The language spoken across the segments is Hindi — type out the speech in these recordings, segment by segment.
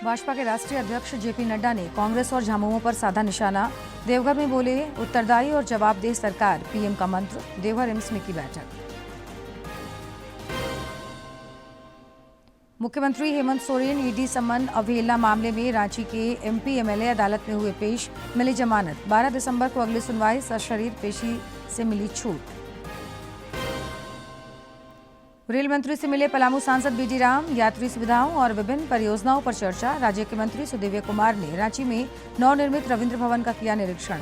भाजपा के राष्ट्रीय अध्यक्ष जेपी नड्डा ने कांग्रेस और झामुमो पर साधा निशाना। देवघर में बोले उत्तरदायी और जवाबदेह सरकार, पीएम का मंत्र। देवघर एम्स में की बैठक। मुख्यमंत्री हेमंत सोरेन ईडी सम्मन अवहेलना मामले में रांची के एमपी एमएलए अदालत में हुए पेश, मिली जमानत। 12 दिसंबर को अगली सुनवाई, सशरीर पेशी से मिली छूट। रेल मंत्री से मिले पलामू सांसद बीडी राम, यात्री सुविधाओं और विभिन्न परियोजनाओं पर चर्चा। राज्य के मंत्री सुदेव्य कुमार ने रांची में नवनिर्मित रविंद्र भवन का किया निरीक्षण।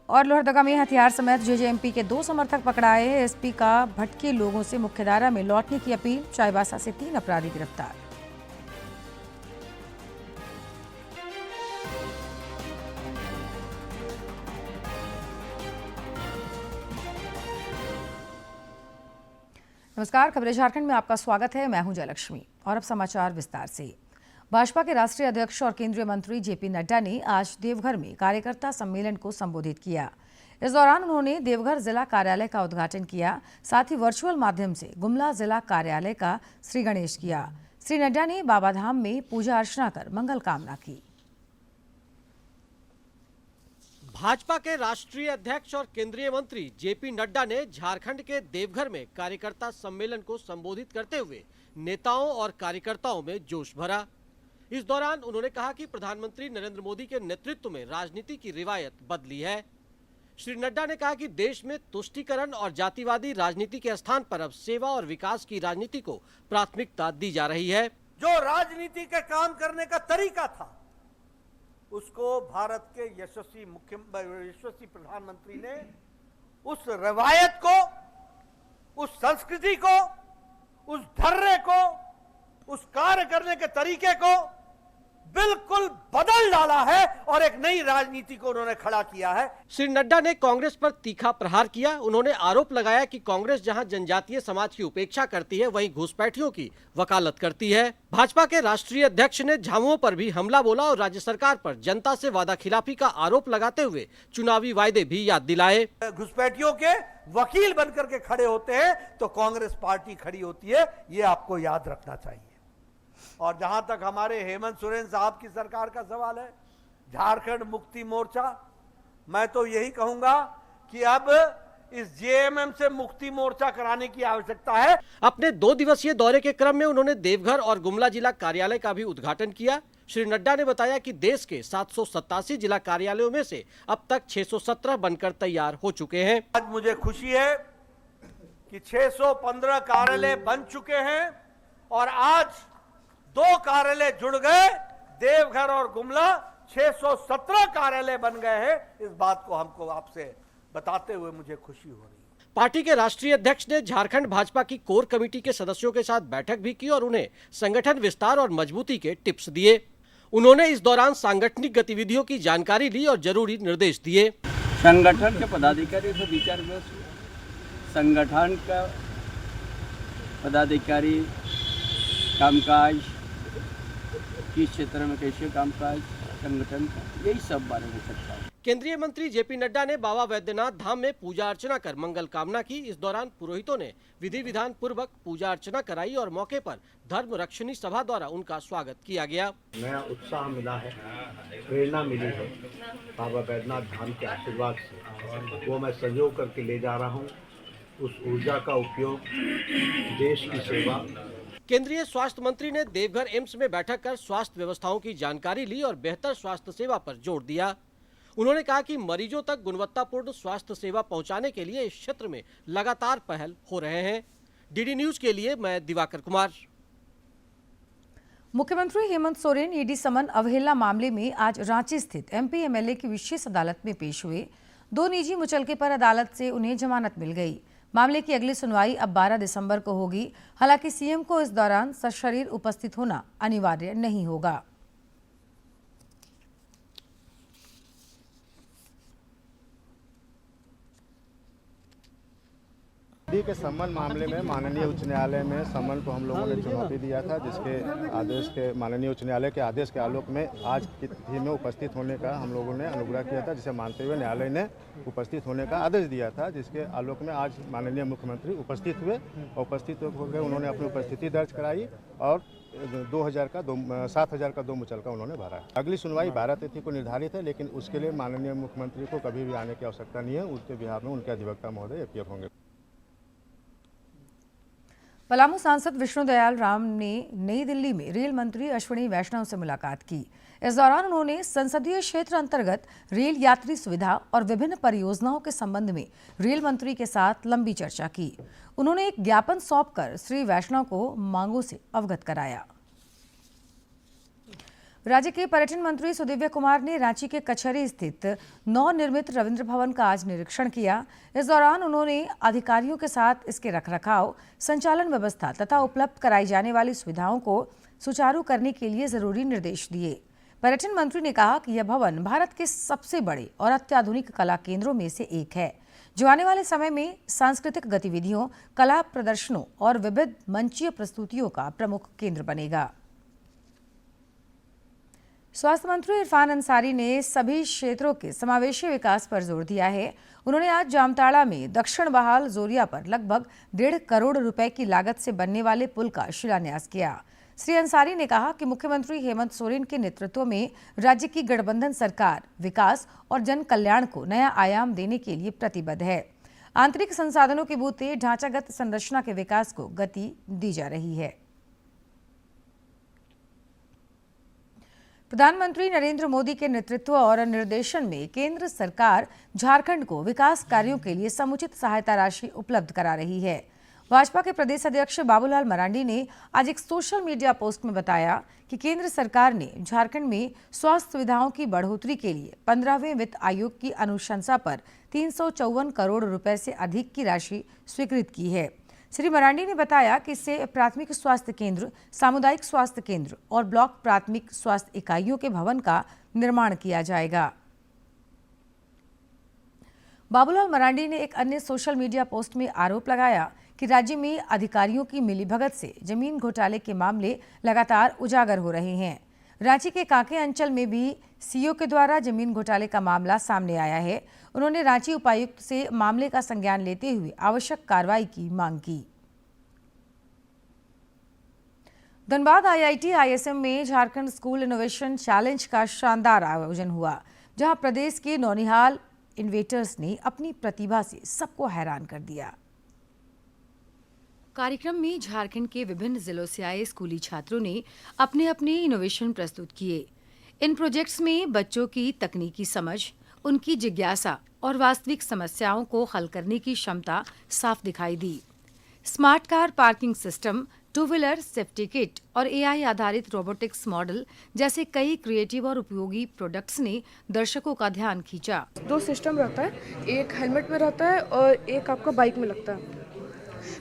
और लोहरदगा में हथियार समेत जेजेएमपी के 2 समर्थक पकड़ाए। एसपी का भटके लोगों से मुख्यधारा में लौटने की अपील। चाईबासा से 3 अपराधी गिरफ्तार। नमस्कार, खबरें झारखंड में आपका स्वागत है। मैं हूं जयलक्ष्मी और अब समाचार विस्तार से। भाजपा के राष्ट्रीय अध्यक्ष और केंद्रीय मंत्री जेपी नड्डा ने आज देवघर में कार्यकर्ता सम्मेलन को संबोधित किया। इस दौरान उन्होंने देवघर जिला कार्यालय का उद्घाटन किया, साथ ही वर्चुअल माध्यम से गुमला जिला कार्यालय का श्री गणेश किया। श्री नड्डा ने बाबाधाम में पूजा अर्चना कर मंगल कामना की। भाजपा के राष्ट्रीय अध्यक्ष और केंद्रीय मंत्री जेपी नड्डा ने झारखंड के देवघर में कार्यकर्ता सम्मेलन को संबोधित करते हुए नेताओं और कार्यकर्ताओं में जोश भरा। इस दौरान उन्होंने कहा कि प्रधानमंत्री नरेंद्र मोदी के नेतृत्व में राजनीति की रिवायत बदली है। श्री नड्डा ने कहा कि देश में तुष्टीकरण और जातिवादी राजनीति के स्थान पर अब सेवा और विकास की राजनीति को प्राथमिकता दी जा रही है। जो राजनीति के काम करने का तरीका था, उसको भारत के यशस्वी प्रधानमंत्री ने उस रवायत को, उस संस्कृति को, उस धर्रे को, उस कार्य करने के तरीके को बिल्कुल बदल डाला है और एक नई राजनीति को उन्होंने खड़ा किया है। श्री नड्डा ने कांग्रेस पर तीखा प्रहार किया। उन्होंने आरोप लगाया कि कांग्रेस जहां जनजातीय समाज की उपेक्षा करती है, वहीं घुसपैठियों की वकालत करती है। भाजपा के राष्ट्रीय अध्यक्ष ने झामुमो पर भी हमला बोला और राज्य सरकार पर जनता से वादा खिलाफी का आरोप लगाते हुए चुनावी वायदे भी याद दिलाए। घुसपैठियों के वकील बनकर के खड़े होते हैं तो कांग्रेस पार्टी खड़ी होती है, ये आपको याद रखना चाहिए। और जहां तक हमारे हेमंत सोरेन साहब की सरकार का सवाल है, झारखंड मुक्ति मोर्चा, मैं तो यही कहूंगा कि अब इस जेएमएम से मुक्ति मोर्चा कराने की आवश्यकता है। अपने 2 दिवसीय दौरे के क्रम में उन्होंने देवघर और गुमला जिला कार्यालय का भी उद्घाटन किया। श्री नड्डा ने बताया कि देश के 787 जिला कार्यालयों में से अब तक 617 बनकर तैयार हो चुके हैं। आज मुझे खुशी है कि 615 कार्यालय बन चुके हैं और आज 2 कार्यालय जुड़ गए। देवघर और गुमला 617 कार्यालय बन गए हैं। इस बात को हमको आपसे बताते हुए मुझे खुशी हो रही है। पार्टी के राष्ट्रीय अध्यक्ष ने झारखंड भाजपा की कोर कमेटी के सदस्यों के साथ बैठक भी की और उन्हें संगठन विस्तार और मजबूती के टिप्स दिए। उन्होंने इस दौरान सांगठनिक गतिविधियों की जानकारी ली और जरूरी निर्देश दिए। संगठन के पदाधिकारी से विचार विमर्श, संगठन का पदाधिकारी कामकाज, किस क्षेत्र में कैसे कामकाज संगठन का, यही सब बारे में चर्चा। केंद्रीय मंत्री जेपी नड्डा ने बाबा वैद्यनाथ धाम में पूजा अर्चना कर मंगल कामना की। इस दौरान पुरोहितों ने विधि विधान पूर्वक पूजा अर्चना कराई और मौके पर धर्म रक्षणी सभा द्वारा उनका स्वागत किया गया। नया उत्साह मिला है, प्रेरणा मिली है बाबा वैद्यनाथ धाम के आशीर्वाद से, वो मैं सहयोग करके ले जा रहा हूँ। उस ऊर्जा का उपयोग देश की सेवा। केंद्रीय स्वास्थ्य मंत्री ने देवघर एम्स में बैठक कर स्वास्थ्य व्यवस्थाओं की जानकारी ली और बेहतर स्वास्थ्य सेवा पर जोर दिया। उन्होंने कहा कि मरीजों तक गुणवत्तापूर्ण स्वास्थ्य सेवा पहुंचाने के लिए इस क्षेत्र में लगातार पहल हो रहे हैं। डीडी न्यूज के लिए मैं दिवाकर कुमार। मुख्यमंत्री हेमंत सोरेन ईडी सम्मन अवहेलना मामले में आज रांची स्थित एमपी एमएलए की विशेष अदालत में पेश हुए। 2 निजी मुचलके पर अदालत से उन्हें जमानत मिल गई। मामले की अगली सुनवाई अब 12 दिसंबर को होगी। हालांकि सीएम को इस दौरान सशरीर उपस्थित होना अनिवार्य नहीं होगा। के समन मामले में माननीय उच्च न्यायालय में समन को हम लोगों ने चुनौती दिया था, जिसके आदेश के माननीय उच्च न्यायालय के आदेश के आलोक में आज की तिथि में उपस्थित होने का हम लोगों ने अनुग्रह किया था, जिसे मानते हुए न्यायालय ने उपस्थित होने का आदेश दिया था, जिसके आलोक में आज माननीय मुख्यमंत्री उपस्थित हुए और उपस्थित होकर उन्होंने अपनी उपस्थिति दर्ज कराई और 7,000 का 2 मुचलका उन्होंने भरा है। अगली सुनवाई 12 तिथि को निर्धारित है, लेकिन उसके लिए माननीय मुख्यमंत्री को कभी भी आने की आवश्यकता नहीं है। उसके बिहार में उनके अधिवक्ता महोदय अपीयर होंगे। पलामू सांसद विष्णु दयाल राम ने नई दिल्ली में रेल मंत्री अश्विनी वैष्णव से मुलाकात की। इस दौरान उन्होंने संसदीय क्षेत्र अंतर्गत रेल यात्री सुविधा और विभिन्न परियोजनाओं के संबंध में रेल मंत्री के साथ लंबी चर्चा की। उन्होंने एक ज्ञापन सौंपकर श्री वैष्णव को मांगों से अवगत कराया। राज्य के पर्यटन मंत्री सुदिव्य कुमार ने रांची के कचहरी स्थित नवनिर्मित रविंद्र भवन का आज निरीक्षण किया। इस दौरान उन्होंने अधिकारियों के साथ इसके रखरखाव, संचालन व्यवस्था तथा उपलब्ध कराई जाने वाली सुविधाओं को सुचारू करने के लिए जरूरी निर्देश दिए। पर्यटन मंत्री ने कहा कि यह भवन भारत के सबसे बड़े और अत्याधुनिक कला केंद्रों में से एक है, जो आने वाले समय में सांस्कृतिक गतिविधियों, कला प्रदर्शनों और विविध मंचीय प्रस्तुतियों का प्रमुख केंद्र बनेगा। स्वास्थ्य मंत्री इरफान अंसारी ने सभी क्षेत्रों के समावेशी विकास पर जोर दिया है। उन्होंने आज जामताड़ा में दक्षिण बहाल जोरिया पर लगभग 1.5 करोड़ रुपए की लागत से बनने वाले पुल का शिलान्यास किया। श्री अंसारी ने कहा कि मुख्यमंत्री हेमंत सोरेन के नेतृत्व में राज्य की गठबंधन सरकार विकास और जन कल्याण को नया आयाम देने के लिए प्रतिबद्ध है। आंतरिक संसाधनों के बूते ढांचागत संरचना के विकास को गति दी जा रही है। प्रधानमंत्री नरेंद्र मोदी के नेतृत्व और निर्देशन में केंद्र सरकार झारखंड को विकास कार्यों के लिए समुचित सहायता राशि उपलब्ध करा रही है। भाजपा के प्रदेश अध्यक्ष बाबूलाल मरांडी ने आज एक सोशल मीडिया पोस्ट में बताया कि केंद्र सरकार ने झारखंड में स्वास्थ्य सुविधाओं की बढ़ोतरी के लिए 15वें वित्त आयोग की अनुशंसा पर 354 करोड़ रुपए से अधिक की राशि स्वीकृत की है। श्री मरांडी ने बताया कि इससे प्राथमिक स्वास्थ्य केंद्र, सामुदायिक स्वास्थ्य केंद्र और ब्लॉक प्राथमिक स्वास्थ्य इकाइयों के भवन का निर्माण किया जाएगा। बाबूलाल मरांडी ने एक अन्य सोशल मीडिया पोस्ट में आरोप लगाया कि राज्य में अधिकारियों की मिलीभगत से जमीन घोटाले के मामले लगातार उजागर हो रहे हैं। रांची के कांके अंचल में भी सीओ के द्वारा जमीन घोटाले का मामला सामने आया है। उन्होंने रांची उपायुक्त से मामले का संज्ञान लेते हुए आवश्यक कार्रवाई की मांग की। धनबाद IIT ISM में झारखंड स्कूल इनोवेशन चैलेंज का शानदार आयोजन हुआ, जहां प्रदेश के नौनिहाल इनोवेटर्स ने अपनी प्रतिभा से सबको हैरान कर दिया। कार्यक्रम में झारखंड के विभिन्न जिलों से आए स्कूली छात्रों ने अपने अपने इनोवेशन प्रस्तुत किए। इन प्रोजेक्ट्स में बच्चों की तकनीकी समझ, उनकी जिज्ञासा और वास्तविक समस्याओं को हल करने की क्षमता साफ दिखाई दी। Smart car parking system, 2 wheeler safety kit और AI आधारित रोबोटिक्स मॉडल जैसे कई क्रिएटिव और उपयोगी प्रोडक्ट्स ने दर्शकों का ध्यान खींचा। 2 सिस्टम रहता है, एक हेलमेट में रहता है और एक आपका बाइक में लगता है।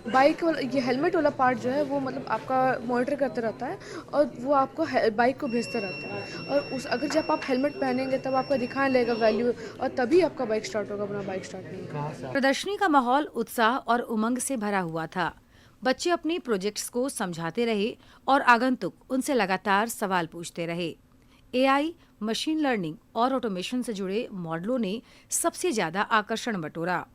बाइक वाला, ये हेलमेट वाला पार्ट जो है वो मतलब आपका मॉनिटर करते रहता है और वो आपको बाइक को भेजते रहता है, और अगर जब आप हेलमेट पहनेंगे तब आपका दिखाने लगेगा वैल्यू, और तभी आपका बाइक स्टार्ट होगा, अपना बाइक स्टार्ट नहीं होगा। प्रदर्शनी का माहौल उत्साह और उमंग से भरा हुआ था। बच्चे अपने प्रोजेक्ट्स को समझाते रहे और आगंतुक उनसे लगातार सवाल पूछते रहे। AI, मशीन लर्निंग और ऑटोमेशन से जुड़े मॉडलों ने सबसे ज्यादा आकर्षण बटोरा।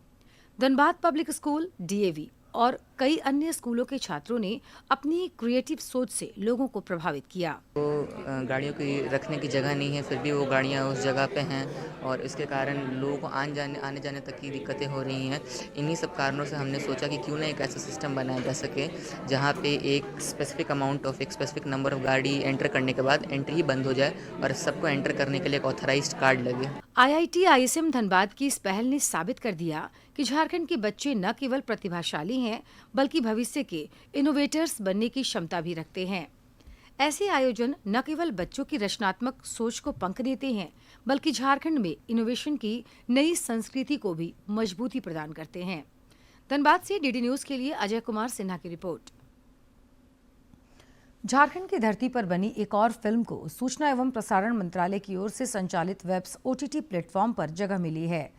धनबाद पब्लिक स्कूल, DAV और कई अन्य स्कूलों के छात्रों ने अपनी क्रिएटिव सोच से लोगों को प्रभावित किया। तो गाड़ियों की रखने की जगह नहीं है, फिर भी वो गाड़ियाँ उस जगह पे हैं और इसके कारण लोगों को आने जाने तक की दिक्कतें हो रही हैं। इन्हीं सब कारणों से हमने सोचा कि क्यों ना एक ऐसा सिस्टम बनाया जा सके जहाँ पे एक स्पेसिफिक अमाउंट ऑफ एक स्पेसिफिक नंबर ऑफ गाड़ी एंटर करने के बाद एंट्री ही बंद हो जाए और सबको एंटर करने के लिए एक ऑथराइज्ड कार्ड लगे। IIT ISM धनबाद की इस पहल ने साबित कर दिया कि झारखंड के बच्चे न केवल प्रतिभाशाली हैं, बल्कि भविष्य के इनोवेटर्स बनने की क्षमता भी रखते हैं। ऐसे आयोजन न केवल बच्चों की रचनात्मक सोच को पंख देते हैं, बल्कि झारखंड में इनोवेशन की नई संस्कृति को भी मजबूती प्रदान करते हैं। धनबाद से DD न्यूज के लिए अजय कुमार सिन्हा की रिपोर्ट। झारखंड की धरती पर बनी एक और फिल्म को सूचना एवं प्रसारण मंत्रालय की ओर से संचालित वेब्स OTT प्लेटफॉर्म पर जगह मिली है।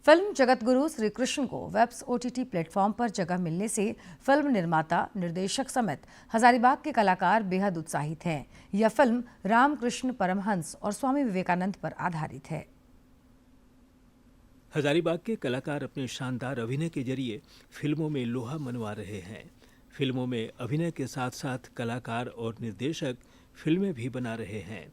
फिल्म जगतगुरु श्री कृष्ण को वेब्स OTT प्लेटफॉर्म पर जगह मिलने से फिल्म निर्माता, निर्देशक समेत हजारीबाग के कलाकार बेहद उत्साहित हैं। यह फिल्म रामकृष्ण परमहंस और स्वामी विवेकानंद पर आधारित है। हजारीबाग के कलाकार अपने शानदार अभिनय के जरिए फिल्मों में लोहा मनवा रहे हैं। फिल्मों में अभिनय के साथ साथ कलाकार और निर्देशक फिल्में भी बना रहे हैं।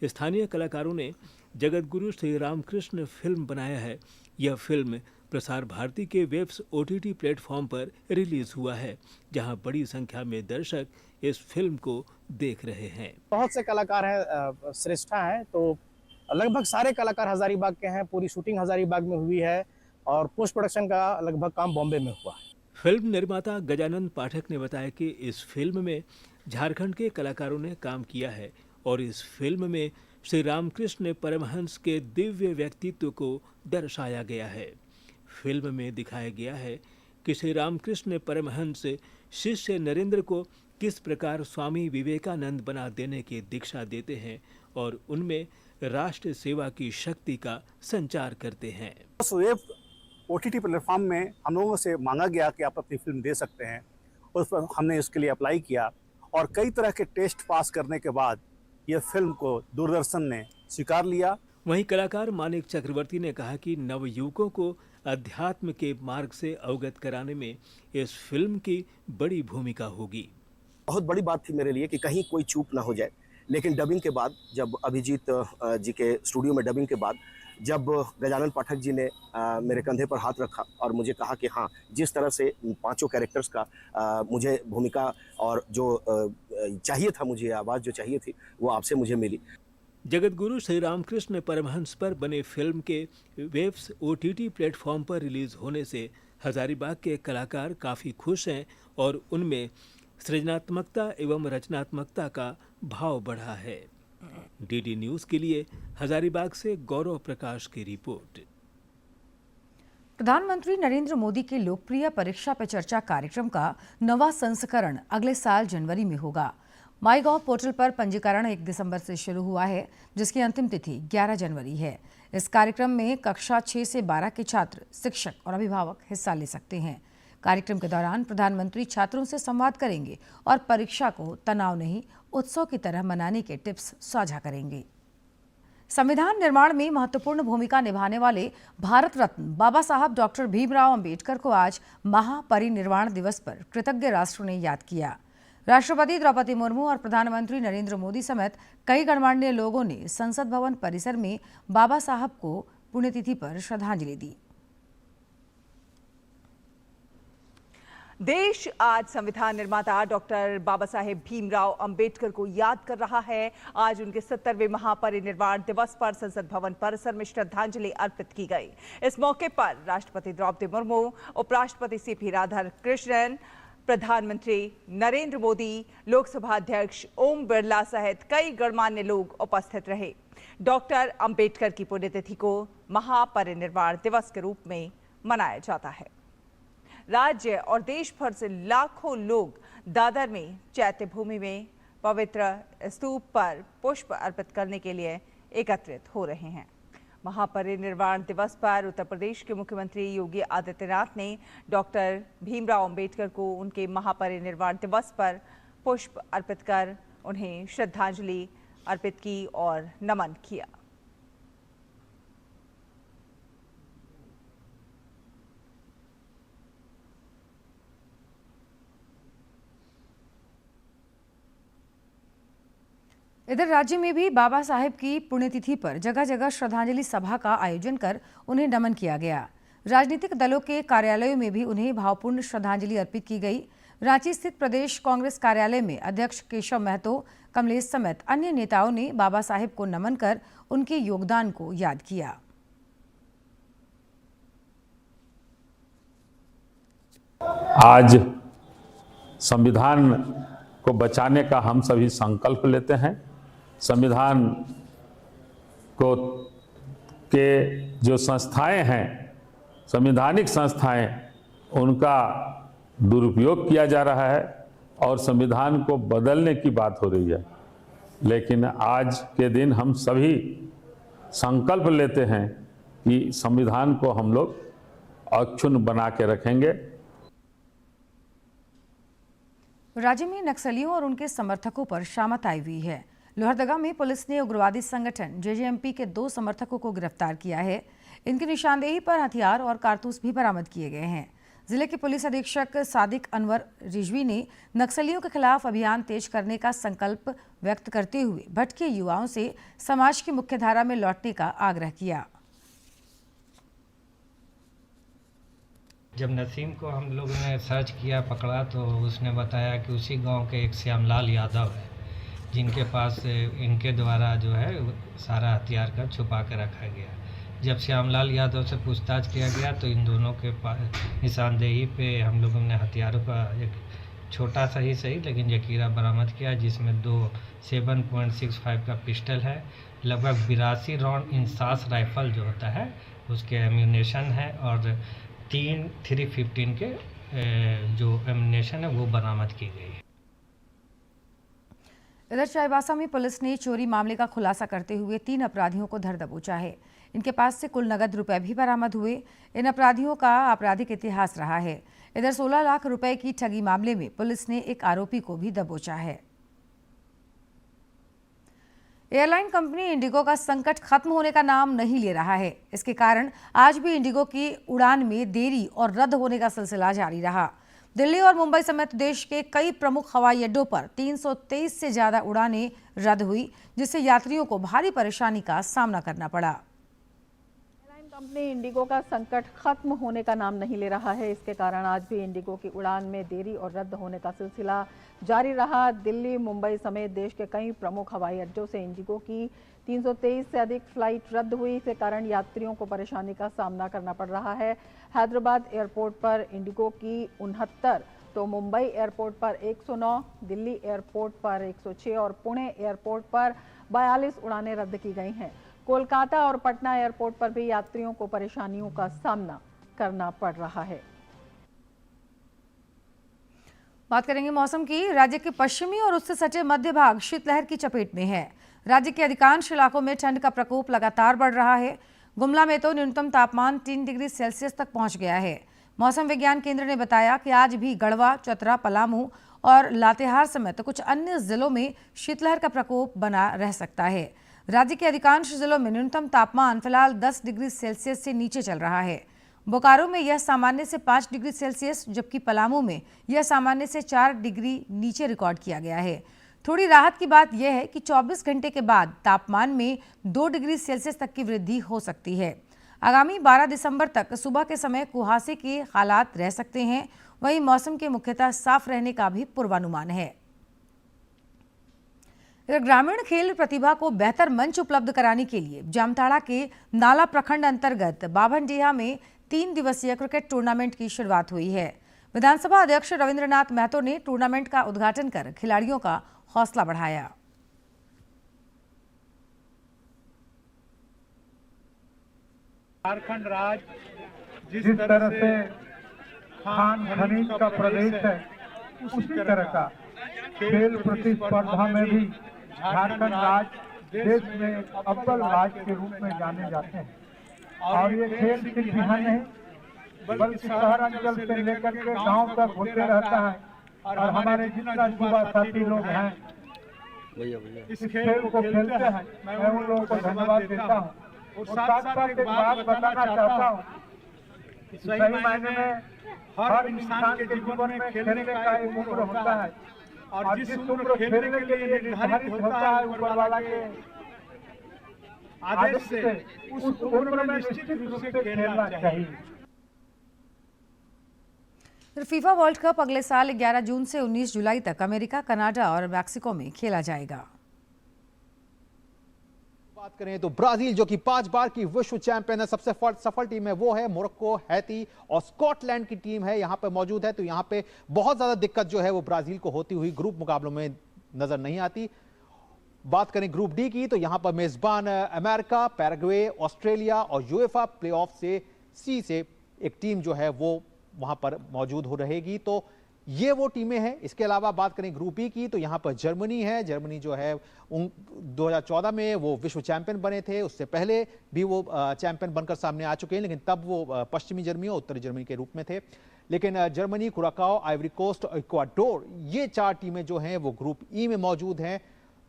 स्थानीय कलाकारों ने जगतगुरु श्री रामकृष्ण फिल्म बनाया है। यह फिल्म प्रसार भारती के वेब्स OTT प्लेटफॉर्म पर रिलीज हुआ है, जहां बड़ी संख्या में दर्शक इस फिल्म को देख रहे हैं। बहुत से कलाकार हैं, श्रेष्ठा हैं, तो लगभग सारे कलाकार हजारीबाग के हैं। पूरी शूटिंग हजारीबाग में हुई है और पोस्ट प्रोडक्शन का लगभग काम बॉम्बे में हुआ है। फिल्म निर्माता गजानन पाठक ने बताया कि इस फिल्म में झारखंड के कलाकारों ने काम किया है और इस फिल्म में श्री रामकृष्ण परमहंस के दिव्य व्यक्तित्व को दर्शाया गया है। फिल्म में दिखाया गया है कि श्री रामकृष्ण परमहंस शिष्य नरेंद्र को किस प्रकार स्वामी विवेकानंद बना देने की दीक्षा देते हैं और उनमें राष्ट्र सेवा की शक्ति का संचार करते हैं। OTT प्लेटफॉर्म में हम लोगों से मांगा गया कि आप अपनी फिल्म दे सकते हैं। उस पर हमने इसके लिए अप्लाई किया और कई तरह के टेस्ट पास करने के बाद यह फिल्म को दूरदर्शन ने स्वीकार लिया। वहीं कलाकार मानिक चक्रवर्ती ने कहा कि नवयुवकों को अध्यात्म के मार्ग से अवगत कराने में इस फिल्म की बड़ी भूमिका होगी। बहुत बड़ी बात थी मेरे लिए कि कहीं कोई चूक ना हो जाए, लेकिन डबिंग के बाद, जब अभिजीत जी के स्टूडियो में डबिंग के बाद, जब गजानन पाठक जी ने मेरे कंधे पर हाथ रखा और मुझे कहा कि हाँ, जिस तरह से पांचों कैरेक्टर्स का मुझे भूमिका और जो चाहिए था, मुझे आवाज़ जो चाहिए थी, वो आपसे मुझे मिली। जगतगुरु श्री रामकृष्ण परमहंस पर बने फिल्म के वेब्स OTT प्लेटफॉर्म पर रिलीज होने से हजारीबाग के कलाकार काफ़ी खुश हैं और उनमें सृजनात्मकता एवं रचनात्मकता का भाव बढ़ा है। DD न्यूज़ के लिए हजारीबाग से गौरव प्रकाश की रिपोर्ट। प्रधानमंत्री नरेंद्र मोदी के लोकप्रिय परीक्षा पे चर्चा कार्यक्रम का नवा संस्करण अगले साल जनवरी में होगा। माईगॉव पोर्टल पर पंजीकरण 1 दिसंबर से शुरू हुआ है, जिसकी अंतिम तिथि 11 जनवरी है। इस कार्यक्रम में कक्षा 6 से 12 के छात्र, शिक्षक और अभिभावक हिस्सा ले सकते हैं। कार्यक्रम के दौरान प्रधानमंत्री छात्रों से संवाद करेंगे और परीक्षा को तनाव नहीं, उत्सव की तरह मनाने के टिप्स साझा करेंगे। संविधान निर्माण में महत्वपूर्ण भूमिका निभाने वाले भारत रत्न बाबा साहब डॉक्टर भीमराव अंबेडकर को आज महापरिनिर्वाण दिवस पर कृतज्ञ राष्ट्र ने याद किया। राष्ट्रपति द्रौपदी मुर्मू और प्रधानमंत्री नरेंद्र मोदी समेत कई गणमान्य लोगों ने संसद भवन परिसर में बाबा साहब को पुण्यतिथि पर श्रद्धांजलि दी। देश आज संविधान निर्माता डॉक्टर बाबा साहेब भीमराव अंबेडकर को याद कर रहा है। आज उनके 70वें महापरिनिर्वाण दिवस पर संसद भवन परिसर में श्रद्धांजलि अर्पित की गई। इस मौके पर राष्ट्रपति द्रौपदी मुर्मू, उपराष्ट्रपति CP राधाकृष्णन, प्रधानमंत्री नरेंद्र मोदी, लोकसभा अध्यक्ष ओम बिरला सहित कई गणमान्य लोग उपस्थित रहे। डॉक्टर अंबेडकर की पुण्यतिथि को महापरिनिर्वाण दिवस के रूप में मनाया जाता है। राज्य और देश भर से लाखों लोग दादर में चैत्य भूमि में पवित्र स्तूप पर पुष्प अर्पित करने के लिए एकत्रित हो रहे हैं। महापरिनिर्वाण दिवस पर उत्तर प्रदेश के मुख्यमंत्री योगी आदित्यनाथ ने डॉक्टर भीमराव अंबेडकर को उनके महापरिनिर्वाण दिवस पर पुष्प अर्पित कर उन्हें श्रद्धांजलि अर्पित की और नमन किया। इधर राज्य में भी बाबा साहेब की पुण्यतिथि पर जगह जगह श्रद्धांजलि सभा का आयोजन कर उन्हें नमन किया गया। राजनीतिक दलों के कार्यालयों में भी उन्हें भावपूर्ण श्रद्धांजलि अर्पित की गई। रांची स्थित प्रदेश कांग्रेस कार्यालय में अध्यक्ष केशव महतो, कमलेश समेत अन्य नेताओं ने बाबा साहेब को नमन कर उनके योगदान को याद किया। आज संविधान को बचाने का हम सभी संकल्प लेते हैं। संविधान को के जो संस्थाएं हैं, संवैधानिक संस्थाएं, उनका दुरुपयोग किया जा रहा है और संविधान को बदलने की बात हो रही है। लेकिन आज के दिन हम सभी संकल्प लेते हैं कि संविधान को हम लोग अक्षुण्ण बना के रखेंगे। राज्य में नक्सलियों और उनके समर्थकों पर शामत आई हुई है। लोहरदगा में पुलिस ने उग्रवादी संगठन जेजेएमपी के 2 समर्थकों को गिरफ्तार किया है। इनकी निशानदेही पर हथियार और कारतूस भी बरामद किए गए हैं। जिले के पुलिस अधीक्षक सादिक अनवर रिजवी ने नक्सलियों के खिलाफ अभियान तेज करने का संकल्प व्यक्त करते हुए भटके युवाओं से समाज की मुख्यधारा में लौटने का आग्रह किया। जब नसीम को हम लोगों ने सर्च किया, पकड़ा, तो उसने बताया कि उसी गांव के एक श्यामलाल यादव है जिनके पास इनके द्वारा जो है सारा हथियार का छुपा के रखा गया। जब श्यामलाल यादव से पूछताछ किया गया तो इन दोनों के निशानदेही पे हम लोगों ने हथियारों का एक छोटा सा ही सही लेकिन जखीरा बरामद किया, जिसमें 2 7.65 का पिस्टल है, लगभग 82 राउंड इंसास राइफल जो होता है उसके एम्यूनेशन है और 3 315 के जो एम्यूनेशन है वो बरामद की गई है। इधर चाईबासा में पुलिस ने चोरी मामले का खुलासा करते हुए 3 अपराधियों को धर दबोचा है। इनके पास से कुल नगद रुपए भी बरामद हुए। इन अपराधियों का आपराधिक इतिहास रहा है। इधर 16 लाख रुपए की ठगी मामले में पुलिस ने एक आरोपी को भी दबोचा है। एयरलाइन कंपनी इंडिगो का संकट खत्म होने का नाम नहीं ले रहा है। इसके कारण आज भी इंडिगो की उड़ान में देरी और रद्द होने का सिलसिला जारी रहा। दिल्ली और मुंबई समेत देश के कई प्रमुख हवाई अड्डों पर 323 से ज्यादा उड़ानें रद्द हुई, जिससे यात्रियों को भारी परेशानी का सामना करना पड़ा। एयरलाइन कंपनी इंडिगो का संकट खत्म होने का नाम नहीं ले रहा है। इसके कारण आज भी इंडिगो की उड़ान में देरी और रद्द होने का सिलसिला जारी रहा। दिल्ली, मुंबई समेत देश के कई प्रमुख हवाई अड्डों से इंडिगो की 323 से अधिक फ्लाइट रद्द हुई। इसके कारण यात्रियों को परेशानी का सामना करना पड़ रहा है। हैदराबाद एयरपोर्ट पर इंडिगो की 69, तो मुंबई एयरपोर्ट पर 109, दिल्ली एयरपोर्ट पर 106 और पुणे एयरपोर्ट पर 42 उड़ानें रद्द की गई हैं। कोलकाता और पटना एयरपोर्ट पर भी यात्रियों को परेशानियों का सामना करना पड़ रहा है। बात करेंगे मौसम की। राज्य के पश्चिमी और उससे सटे मध्य भाग शीतलहर की चपेट में है। राज्य के अधिकांश इलाकों में ठंड का प्रकोप लगातार बढ़ रहा है। गुमला में तो न्यूनतम तापमान 3 डिग्री सेल्सियस तक पहुंच गया है। मौसम विज्ञान केंद्र ने बताया कि आज भी गढ़वा, चतरा, पलामू और लातेहार समेत कुछ अन्य जिलों में शीतलहर का प्रकोप बना रह सकता है। राज्य के अधिकांश जिलों में न्यूनतम तापमान फिलहाल 10 डिग्री सेल्सियस से नीचे चल रहा है। बोकारो में यह सामान्य से 5 डिग्री सेल्सियस, जबकि पलामू में यह सामान्य से 4 डिग्री नीचे रिकॉर्ड किया गया है। थोड़ी राहत की बात यह है कि 24 घंटे के बाद तापमान में 2 डिग्री सेल्सियस तक की वृद्धि हो सकती है। आगामी 12 दिसंबर तक सुबह के समय कुहासे के हालात रह सकते हैं। वहीं मौसम के मुख्यतः साफ रहने का भी पूर्वानुमान है। ग्रामीण खेल प्रतिभा को बेहतर मंच उपलब्ध कराने के लिए जामताड़ा के नाला प्रखंड अंतर्गत बाभनडीहा में 3 दिवसीय क्रिकेट टूर्नामेंट की शुरुआत हुई है। विधानसभा अध्यक्ष रविंद्रनाथ महतो ने टूर्नामेंट का उद्घाटन कर खिलाड़ियों का हौसला बढ़ाया। झारखंड राज्य जिस तरह से खान खनीज का प्रदेश है, उसी तरह का खेल प्रतिस्पर्धा में भी झारखंड राज्य देश में अव्वल राज्य के रूप में जाने जाते हैं। और ये खेल सिर्फ यहाँ नहीं बल्कि शहर अंचल से लेकर के गांव तक होते रहता है। और हमारे जितना युवा साथी लोग हैं इस खेल को खेलते हैं, मैं उन लोगों को धन्यवाद देता हूँ। और साथ साथ एक बात बताना चाहता हूँ, सही मायने में हर इंसान के जीवन में खेलने का एक उम्र होता है और जिस उम्र खेलने के लिए निर्धारित होता है ऊपर वाला के आदेश से, उस उम्र में निश्चित रूप से खेलना चाहिए। फीफा वर्ल्ड कप अगले साल 11 जून से 19 जुलाई तक अमेरिका, कनाडा और मैक्सिको में खेला जाएगा। बात करें तो ब्राजील जो कि 5 बार की विश्व चैंपियन है, सबसे सफल टीम है वो है मोरक्को, हैती और स्कॉटलैंड की टीम है यहां पे मौजूद है। तो यहां पे बहुत ज्यादा दिक्कत जो है वो ब्राजील को होती हुई ग्रुप मुकाबलों में नजर नहीं आती। बात करें ग्रुप डी की तो यहां पर मेजबान अमेरिका, पैराग्वे, ऑस्ट्रेलिया और यूएफा प्लेऑफ से सी से एक टीम जो है वो वहां पर मौजूद हो रहेगी। तो ये वो टीमें हैं। इसके अलावा बात करें ग्रुप ई की तो यहाँ पर जर्मनी है। जर्मनी जो है 2014 में वो विश्व चैंपियन बने थे, उससे पहले भी वो चैंपियन बनकर सामने आ चुके हैं, लेकिन तब वो पश्चिमी जर्मनी और उत्तरी जर्मनी के रूप में थे। लेकिन जर्मनी, कुराकाओ, आइवरी कोस्ट और इक्वाडोर, ये 4 टीमें जो हैं वो ग्रुप ई में मौजूद हैं।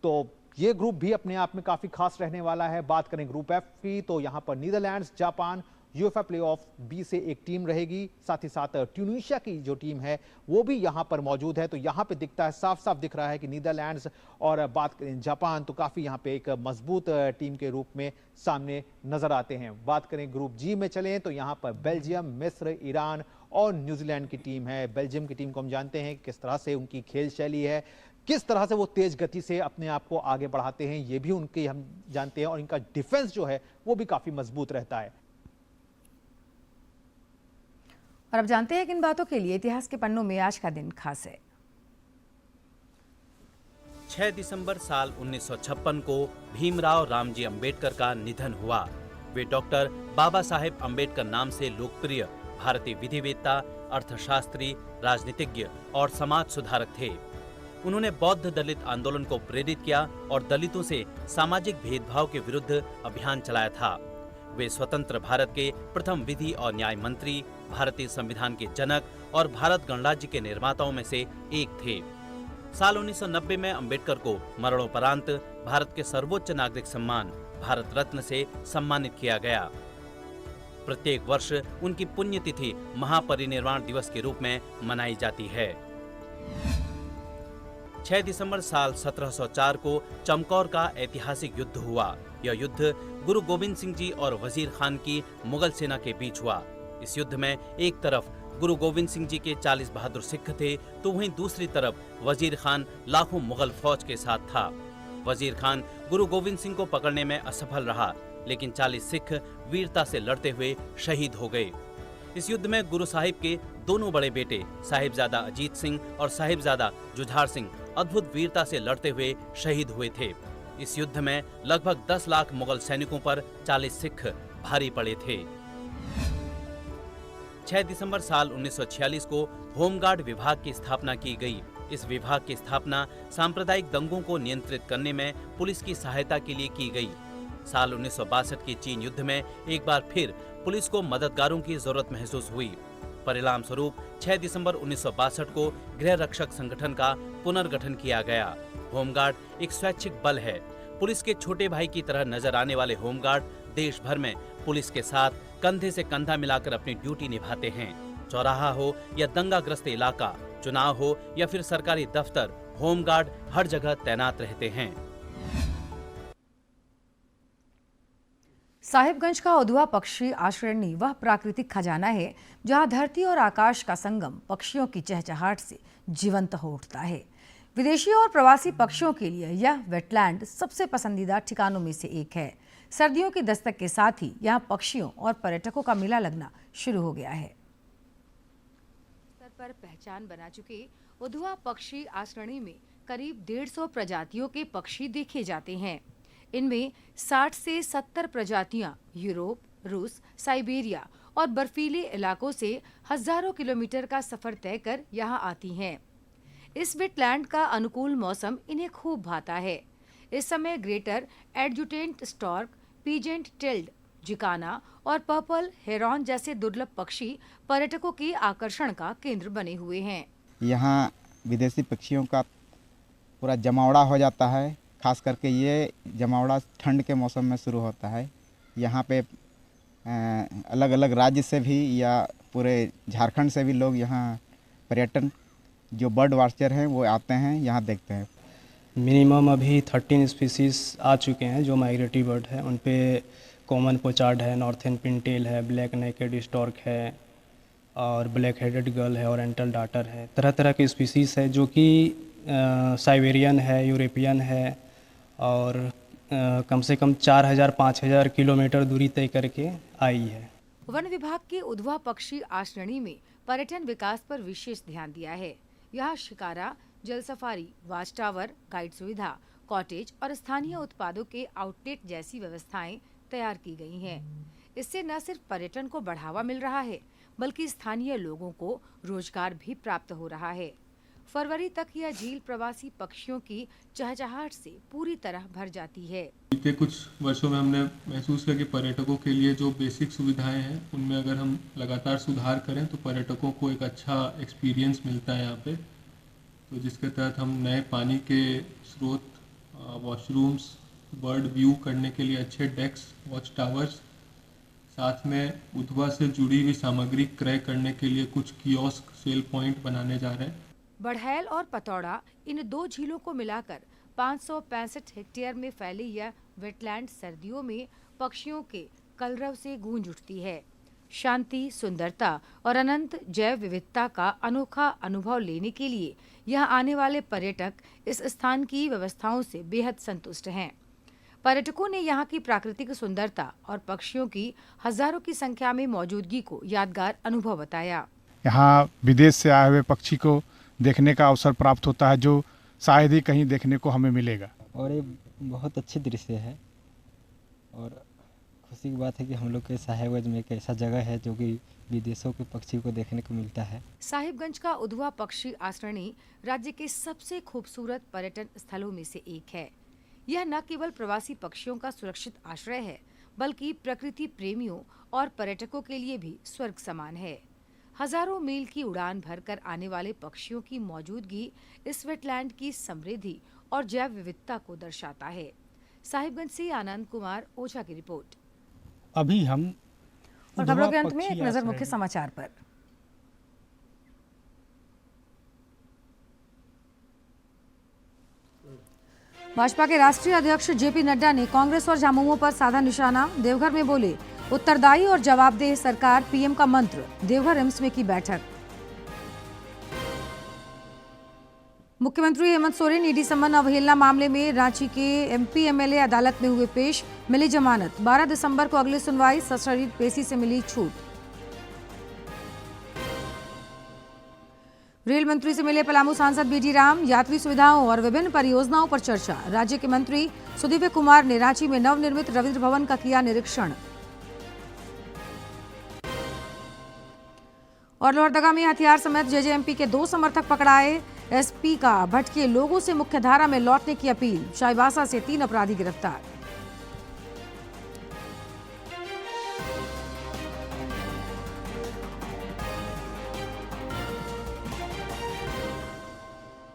तो ये ग्रुप भी अपने आप में काफी खास रहने वाला है। बात करें ग्रुप एफ की तो यहाँ पर Netherlands, Japan, UEFA playoff B से एक टीम रहेगी, साथ ही साथ ट्यूनीशिया की जो टीम है वो भी यहाँ पर मौजूद है। तो यहाँ पे दिखता है, साफ साफ दिख रहा है कि नीदरलैंड्स और बात करें जापान तो काफी यहाँ पे एक मजबूत टीम के रूप में सामने नजर आते हैं। बात करें ग्रुप जी में चलें तो यहाँ पर बेल्जियम, मिस्र, ईरान और न्यूजीलैंड की टीम है। बेल्जियम की टीम को हम जानते हैं किस तरह से उनकी खेल शैली है, किस तरह से वो तेज गति से अपने आप को आगे बढ़ाते हैं, ये भी उनके हम जानते हैं। और इनका डिफेंस जो है वो भी काफी मजबूत रहता है। और अब जानते हैं किन बातों के लिए इतिहास के पन्नों में आज का दिन खास है। 6 दिसंबर साल 1956 को भीमराव रामजी अंबेडकर का निधन हुआ। वे डॉक्टर बाबा साहेब अंबेडकर नाम से लोकप्रिय भारतीय विधिवेत्ता, अर्थशास्त्री, राजनीतिज्ञ और समाज सुधारक थे। उन्होंने बौद्ध दलित आंदोलन को प्रेरित किया और दलितों से सामाजिक भेदभाव के विरुद्ध अभियान चलाया था। वे स्वतंत्र भारत के प्रथम विधि और न्याय मंत्री, भारतीय संविधान के जनक और भारत गणराज्य के निर्माताओं में से एक थे। साल 1990 में अंबेडकर को मरणोपरांत भारत के सर्वोच्च नागरिक सम्मान भारत रत्न से सम्मानित किया गया। प्रत्येक वर्ष उनकी पुण्यतिथि महापरिनिर्वाण दिवस के रूप में मनाई जाती है। 6 दिसंबर साल 1704 को चमकौर का ऐतिहासिक युद्ध हुआ। यह युद्ध गुरु गोविंद सिंह जी और वजीर खान की मुगल सेना के बीच हुआ। इस युद्ध में एक तरफ गुरु गोविंद सिंह जी के 40 बहादुर सिख थे, तो वहीं दूसरी तरफ वजीर खान लाखों मुगल फौज के साथ था। वजीर खान गुरु गोविंद सिंह को पकड़ने में असफल रहा, लेकिन 40 सिख वीरता से लड़ते हुए शहीद हो गए। इस युद्ध में गुरु साहिब के दोनों बड़े बेटे साहिबजादा अजीत सिंह और साहिबजादा जुझार सिंह अद्भुत वीरता से लड़ते हुए शहीद हुए थे। इस युद्ध में लगभग 10 लाख मुगल सैनिकों पर 40 सिख भारी पड़े थे। 6 दिसंबर साल 1946 को होमगार्ड विभाग की स्थापना की गई। इस विभाग की स्थापना सांप्रदायिक दंगों को नियंत्रित करने में पुलिस की सहायता के लिए की गई। साल 1962 के चीन युद्ध में एक बार फिर पुलिस को मददगारों की जरूरत महसूस हुई। परिणाम स्वरूप 6 दिसंबर 1962 को गृह रक्षक संगठन का पुनर्गठन किया गया। होमगार्ड एक स्वैच्छिक बल है। पुलिस के छोटे भाई की तरह नजर आने वाले होमगार्ड देश भर में पुलिस के साथ कंधे से कंधा मिलाकर अपनी ड्यूटी निभाते हैं। चौराहा हो या दंगाग्रस्त इलाका, चुनाव हो या फिर सरकारी दफ्तर, होमगार्ड हर जगह तैनात रहते हैं। साहिबगंज का उधवा पक्षी आश्रयणी वह प्राकृतिक खजाना है जहां धरती और आकाश का संगम पक्षियों की चहचहाट से जीवंत हो उठता है। विदेशी और प्रवासी पक्षियों के लिए यह वेटलैंड सबसे पसंदीदा ठिकानों में से एक है। सर्दियों की दस्तक के साथ ही यहाँ पक्षियों और पर्यटकों का मेला लगना शुरू हो गया है। स्तर पर पहचान बना चुके उधवा पक्षी आश्रयणी में करीब 150 प्रजातियों के पक्षी देखे जाते हैं। इनमें 60 से 70 प्रजातियां यूरोप, रूस, साइबेरिया और बर्फीले इलाकों से हजारों किलोमीटर का सफर तय कर यहां आती हैं। इस वेटलैंड का अनुकूल मौसम इन्हें खूब भाता है। इस समय greater adjutant stork, pheasant tailed, jacana और पर्पल हेरॉन जैसे दुर्लभ पक्षी पर्यटकों के आकर्षण का केंद्र बने हुए हैं। यहाँ विदेशी पक्षियों का पूरा जमावड़ा हो जाता है। खास करके ये जमावड़ा ठंड के मौसम में शुरू होता है। यहाँ पे अलग अलग राज्य से भी या पूरे झारखंड से भी लोग यहाँ पर्यटन जो बर्ड वॉचर हैं वो आते हैं, यहाँ देखते हैं। मिनिमम अभी 13 स्पीसीज आ चुके हैं जो माइग्रेटरी बर्ड है। उन पे कॉमन पोचार्ड है, नॉर्थर्न पिनटेल है, ब्लैक नेकेड स्टॉर्क है और ब्लैक हेडेड गर्ल है, ओरिएंटल डार्टर है। तरह तरह की स्पीसीज है जो कि साइबेरियन है, यूरोपियन है और कम से कम 4000-5000 किलोमीटर दूरी तय करके आई है। वन विभाग के उधवा पक्षी आश्रयणी में पर्यटन विकास पर विशेष ध्यान दिया है। यहाँ शिकारा, जल सफारी, वाच टावर, गाइड सुविधा, कॉटेज और स्थानीय उत्पादों के आउटलेट जैसी व्यवस्थाएं तैयार की गई हैं। इससे न सिर्फ पर्यटन को बढ़ावा मिल रहा है, बल्कि स्थानीय लोगों को रोजगार भी प्राप्त हो रहा है। फरवरी तक यह झील प्रवासी पक्षियों की चहचहाहट से पूरी तरह भर जाती है। बीते कुछ वर्षों में हमने महसूस किया कि पर्यटकों के लिए जो बेसिक सुविधाएं हैं उनमें अगर हम लगातार सुधार करें तो पर्यटकों को एक अच्छा एक्सपीरियंस मिलता है यहाँ पे। तो जिसके तहत हम नए पानी के स्रोत, वॉशरूम्स, बर्ड व्यू करने के लिए अच्छे डेक्स, वॉच टावर्स, साथ में उधवा से जुड़ी हुई सामग्री क्रय करने के लिए कुछ कियोस्क, सेल पॉइंट बनाने जा रहे हैं। बढ़ैल और पतौड़ा, इन दो झीलों को मिलाकर 565 हेक्टेयर में फैली यह वेटलैंड सर्दियों में पक्षियों के कलरव से गूंज उठती है। शांति, सुंदरता और अनंत जैव विविधता का अनोखा अनुभव लेने के लिए यहाँ आने वाले पर्यटक इस स्थान की व्यवस्थाओं से बेहद संतुष्ट हैं। पर्यटकों ने यहाँ की प्राकृतिक सुंदरता और पक्षियों की हजारों की संख्या में मौजूदगी को यादगार अनुभव बताया। यहाँ विदेश से आए हुए पक्षी को देखने का अवसर प्राप्त होता है, जो शायद ही कहीं देखने को हमें मिलेगा। और ये बहुत अच्छे दृश्य है और खुशी की बात है कि हम लोग के साहिबगंज में एक ऐसा जगह है जो कि विदेशों के पक्षी को देखने को मिलता है। साहिबगंज का उधवा पक्षी आश्रयणी राज्य के सबसे खूबसूरत पर्यटन स्थलों में से एक है। यह न केवल प्रवासी पक्षियों का सुरक्षित आश्रय है, बल्कि प्रकृति प्रेमियों और पर्यटकों के लिए भी स्वर्ग समान है। हजारों मील की उड़ान भरकर आने वाले पक्षियों की मौजूदगी इस वेटलैंड की समृद्धि और जैव विविधता को दर्शाता है। साहिबगंज से आनंद कुमार ओझा की रिपोर्ट। अभी हम और खबरों के अंत में एक नजर मुख्य समाचार पर। भाजपा के राष्ट्रीय अध्यक्ष जेपी नड्डा ने कांग्रेस और झामुमो पर साधा निशाना। देवघर में बोले, उत्तरदायी और जवाबदेह सरकार पीएम का मंत्र। देवघर एम्स में की बैठक। मुख्यमंत्री हेमंत सोरेन ईडी सम्मन अवहेलना मामले में रांची के एमपी एमएलए अदालत में हुए पेश, मिली जमानत। 12 दिसंबर को अगली सुनवाई, सशरीर पेशी से मिली छूट। रेल मंत्री से मिले पलामू सांसद बीडी राम, यात्री सुविधाओं और विभिन्न परियोजनाओं पर चर्चा। राज्य के मंत्री सुदीव्य कुमार ने रांची में नवनिर्मित रविंद्र भवन का किया निरीक्षण। और लोहरदगा में हथियार समेत जेजेएमपी के 2 समर्थक पकड़ाए। एसपी का भटके लोगों से मुख्यधारा में लौटने की अपील। चाईबासा से 3 अपराधी गिरफ्तार।